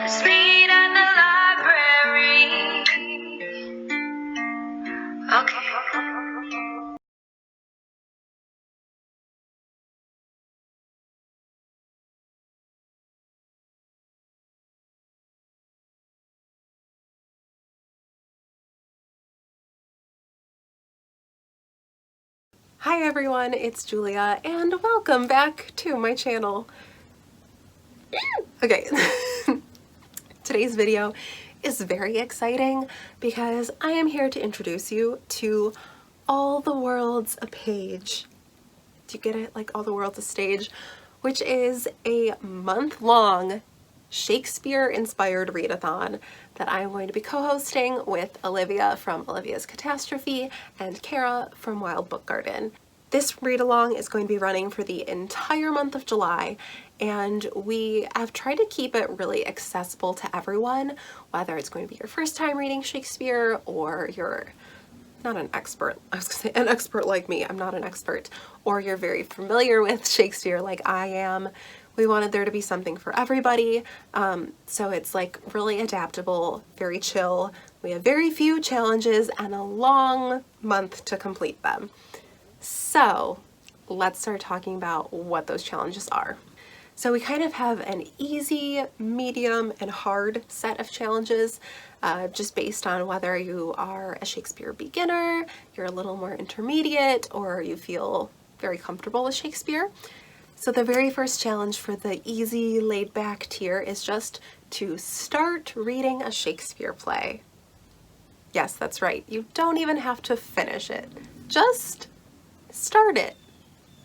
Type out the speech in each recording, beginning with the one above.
Let's meet at the library. Okay. Hi everyone, it's Julia and welcome back to my channel. Okay, today's video is very exciting because I am here to introduce you to All the World's a Page. Do you get it? Like All the World's a Stage, which is a month-long Shakespeare-inspired readathon that I'm going to be co-hosting with Olivia from Olivia's Catastrophe and Kara from Wild Book Garden. This read-along is going to be running for the entire month of July, and we have tried to keep it really accessible to everyone, whether it's going to be your first time reading Shakespeare or you're not an expert, I was gonna say an expert like me, I'm not an expert, or you're very familiar with Shakespeare like I am. We wanted there to be something for everybody, so it's like really adaptable, very chill. We have very few challenges and a long month to complete them. So let's start talking about what those challenges are. So we kind of have an easy, medium, and hard set of challenges just based on whether you are a Shakespeare beginner, you're a little more intermediate, or you feel very comfortable with Shakespeare. So the very first challenge for the easy, laid-back tier is just to start reading a Shakespeare play. Yes, that's right. You don't even have to finish it. Just start it.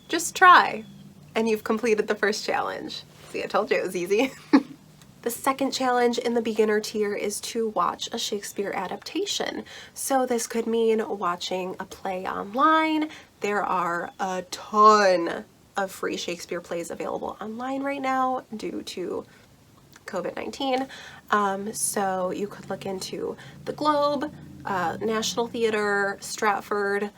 Just try. And you've completed the first challenge. See, I told you it was easy. The second challenge in the beginner tier is to watch a Shakespeare adaptation. So this could mean watching a play online. There are a ton of free Shakespeare plays available online right now due to COVID-19. So you could look into the Globe, National Theatre, Stratford.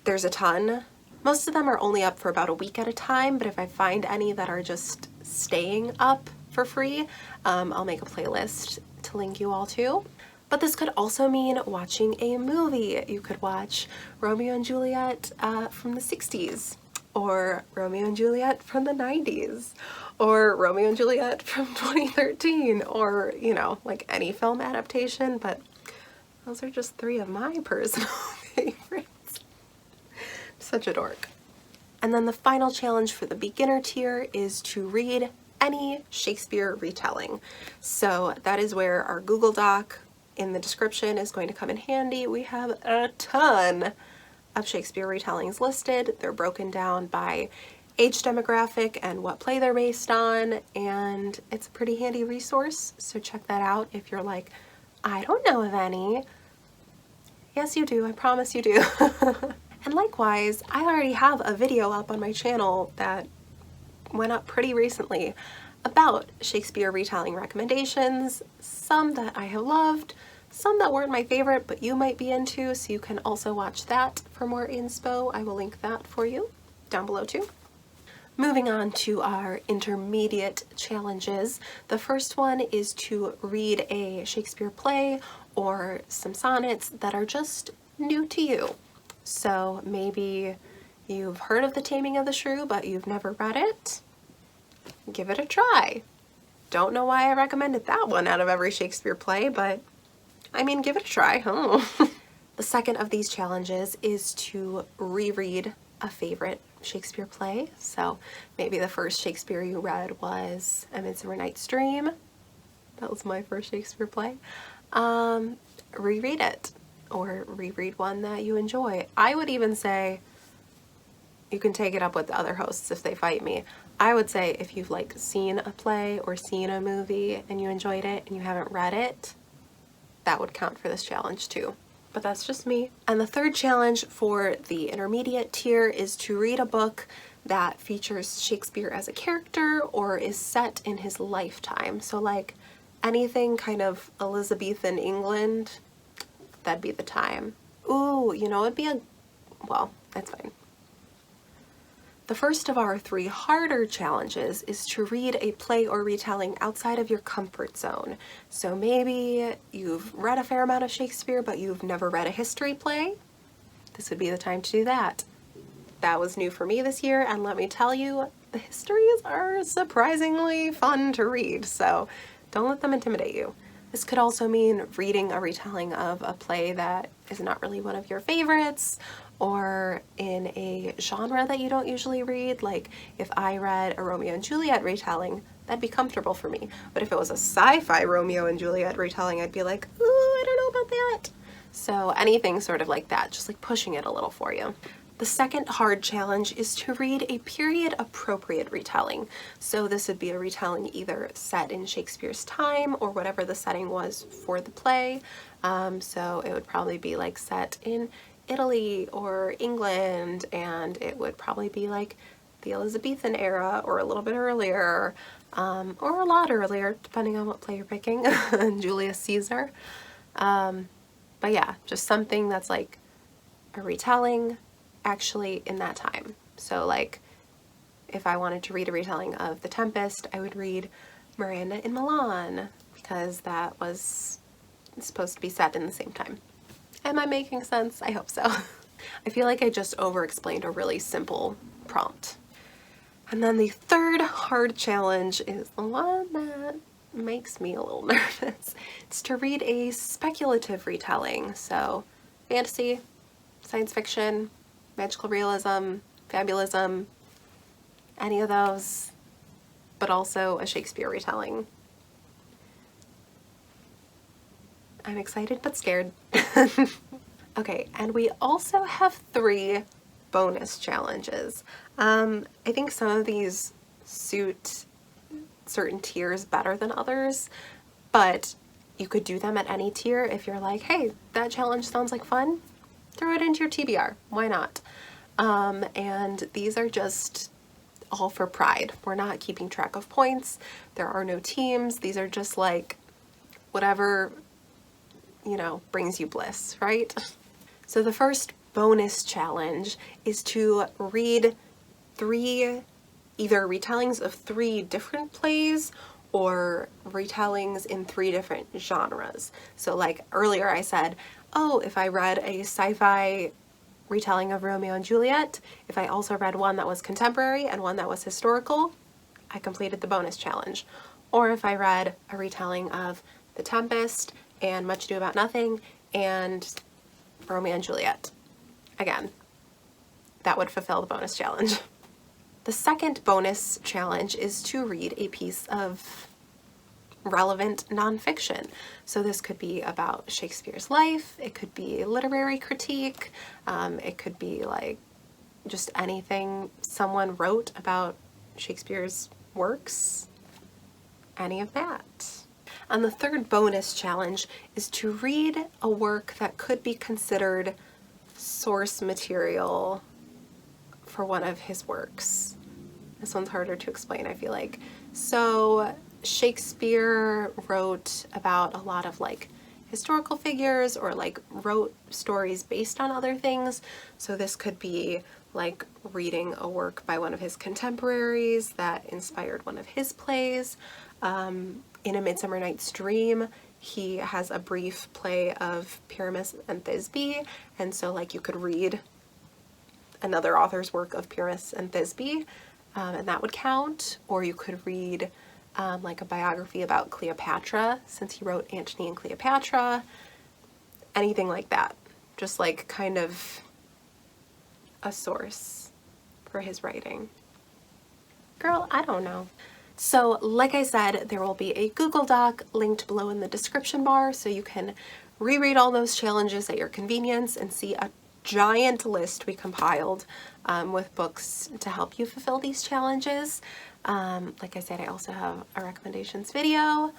There's a ton. Most of them are only up for about a week at a time, but if I find any that are just staying up for free, I'll make a playlist to link you all to. But this could also mean watching a movie. You could watch Romeo and Juliet from the 60s, or Romeo and Juliet from the 90s, or Romeo and Juliet from 2013, or, you know, like any film adaptation, but those are just three of my personal favorites. Such a dork. And then the final challenge for the beginner tier is to read any Shakespeare retelling. So that is where our Google Doc in the description is going to come in handy. We have a ton of Shakespeare retellings listed. They're broken down by age demographic and what play they're based on, and it's a pretty handy resource, so check that out if you're like, I don't know of any. Yes, you do. I promise you do. And likewise, I already have a video up on my channel that went up pretty recently about Shakespeare retelling recommendations, some that I have loved, some that weren't my favorite but you might be into, so you can also watch that for more inspo. I will link that for you down below too. Moving on to our intermediate challenges. The first one is to read a Shakespeare play or some sonnets that are just new to you. So maybe you've heard of The Taming of the Shrew, but you've never read it. Give it a try. Don't know why I recommended that one out of every Shakespeare play, but I mean, give it a try. Oh. The second of these challenges is to reread a favorite Shakespeare play. So maybe the first Shakespeare you read was A Midsummer Night's Dream. That was my first Shakespeare play. Reread it, or reread one that you enjoy. I would even say, you can take it up with the other hosts if they fight me, I would say if you've like seen a play or seen a movie and you enjoyed it and you haven't read it, that would count for this challenge too. But that's just me. And the third challenge for the intermediate tier is to read a book that features Shakespeare as a character or is set in his lifetime. So like anything kind of Elizabethan England, that'd be the time. Ooh, you know, it'd be well, that's fine. The first of our 3 harder challenges is to read a play or retelling outside of your comfort zone. So maybe you've read a fair amount of Shakespeare, but you've never read a history play. This would be the time to do that. That was new for me this year, and let me tell you, the histories are surprisingly fun to read, so don't let them intimidate you. This could also mean reading a retelling of a play that is not really one of your favorites, or in a genre that you don't usually read. Like if I read a Romeo and Juliet retelling, that'd be comfortable for me. But if it was a sci-fi Romeo and Juliet retelling, I'd be like, ooh, I don't know about that. So anything sort of like that, just like pushing it a little for you. The second hard challenge is to read a period appropriate retelling. So this would be a retelling either set in Shakespeare's time or whatever the setting was for the play. So it would probably be like set in Italy or England, and it would probably be like the Elizabethan era or a little bit earlier, or a lot earlier, depending on what play you're picking, Julius Caesar. But yeah, just something that's like a retelling actually in that time. So like if I wanted to read a retelling of The Tempest, I would read Miranda in Milan, because that was supposed to be set in the same time. Am I making sense? I hope so. I feel like I just over-explained a really simple prompt. And then the third hard challenge is the one that makes me a little nervous. It's to read a speculative retelling. So fantasy, science fiction, magical realism, fabulism, any of those, but also a Shakespeare retelling. I'm excited but scared. Okay, and we also have 3 bonus challenges. I think some of these suit certain tiers better than others, but you could do them at any tier. If you're like, hey, that challenge sounds like fun, throw it into your TBR. Why not? And these are just all for pride. We're not keeping track of points. There are no teams. These are just like whatever, you know, brings you bliss, right? So the first bonus challenge is to read 3 either retellings of 3 different plays or retellings in 3 different genres. So like earlier I said, oh, if I read a sci-fi retelling of Romeo and Juliet, if I also read one that was contemporary and one that was historical, I completed the bonus challenge. Or if I read a retelling of The Tempest and Much Ado About Nothing and Romeo and Juliet, again, that would fulfill the bonus challenge. The second bonus challenge is to read a piece of relevant nonfiction. So this could be about Shakespeare's life, it could be literary critique, it could be like just anything someone wrote about Shakespeare's works, any of that. And the third bonus challenge is to read a work that could be considered source material for one of his works. This one's harder to explain, I feel like. So Shakespeare wrote about a lot of like historical figures, or like wrote stories based on other things. So this could be like reading a work by one of his contemporaries that inspired one of his plays. In A Midsummer Night's Dream, he has a brief play of Pyramus and Thisbe, and so like you could read another author's work of Pyramus and Thisbe, and that would count. Or you could read like a biography about Cleopatra, since he wrote Antony and Cleopatra, anything like that. Just like kind of a source for his writing. Girl, I don't know. So like I said, there will be a Google Doc linked below in the description bar, so you can reread all those challenges at your convenience and see a giant list we compiled with books to help you fulfill these challenges. Like I said, I also have a recommendations video.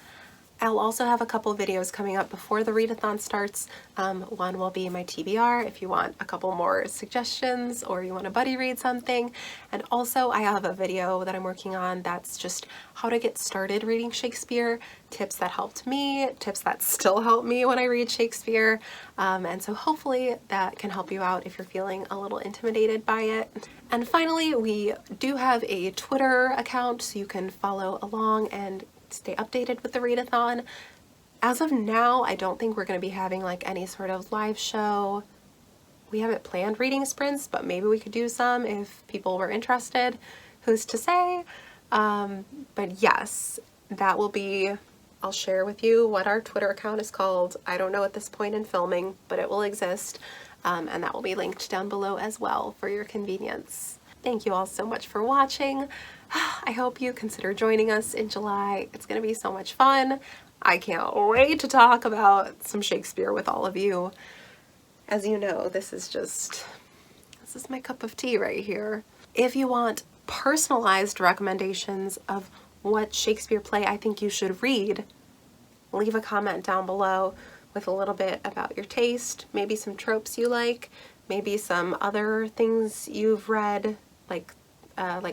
I'll also have a couple videos coming up before the readathon starts. One will be my TBR if you want a couple more suggestions or you want to buddy read something. And also I have a video that I'm working on that's just how to get started reading Shakespeare, tips that helped me, tips that still help me when I read Shakespeare. And so hopefully that can help you out if you're feeling a little intimidated by it. And finally, we do have a Twitter account so you can follow along and stay updated with the readathon. As of now, I don't think we're going to be having like any sort of live show. We haven't planned reading sprints, but maybe we could do some if people were interested. Who's to say? But yes, that will be, I'll share with you what our Twitter account is called. I don't know at this point in filming, but it will exist. And that will be linked down below as well for your convenience. Thank you all so much for watching. I hope you consider joining us in July. It's going to be so much fun. I can't wait to talk about some Shakespeare with all of you. As you know, this is my cup of tea right here. If you want personalized recommendations of what Shakespeare play I think you should read, leave a comment down below with a little bit about your taste, maybe some tropes you like, maybe some other things you've read, like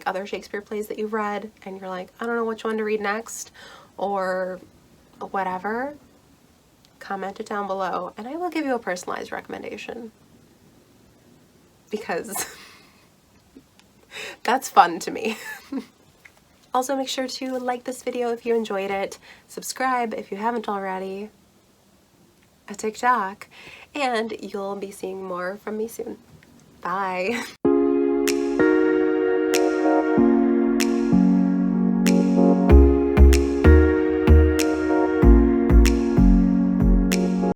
other Shakespeare plays that you've read and you're like, I don't know which one to read next, or whatever. Comment it down below and I will give you a personalized recommendation, because that's fun to me. Also, make sure to like this video if you enjoyed it, subscribe if you haven't already, a TikTok, and you'll be seeing more from me soon. Bye.